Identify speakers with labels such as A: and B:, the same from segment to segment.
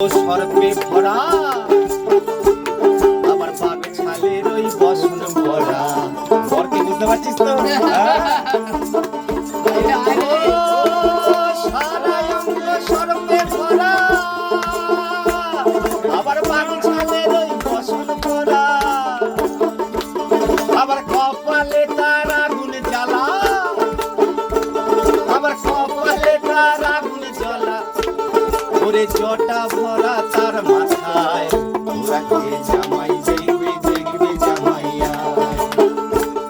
A: সর্পে ভরা আবার পাবে ছালের ওই বসন ভরা। বরকে বুঝতে পারছিস তো? সারা অঙ্গ সর্পে ভরা আবার পাবে ছালের ওই বসন ভরা, আবার কপালে তার আগুন জ্বালা, আবার কপালে তার আগুন জ্বালা। ওরে জটা ভরা তার মাথায়, ওরা কে জামাই দেখবে দেখবে জামাইয়া,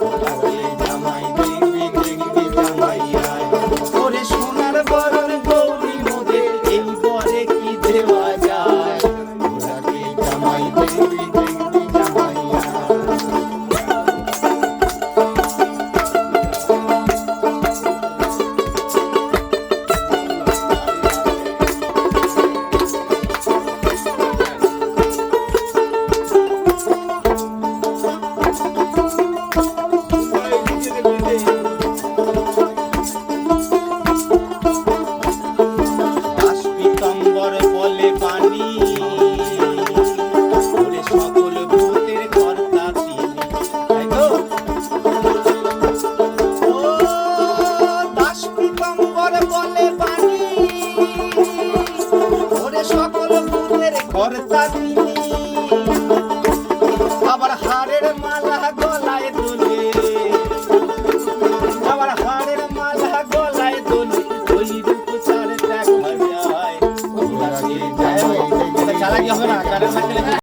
A: ওরা কে জামাই দেখবে দেখবে জামাইয়া। ওরে সোনার বরণ গৌরী মোদের এই বরে কি দেওয়া যায়, ওরা কে জামাই দেখবে দেখবে জামাইয়া। আবার হাড়ের মালা গলায় দোলে, আবার হাড়ের মালা গলায় দোলে, ওই রূপ চার দেখা যায়। চালাকি হবে না।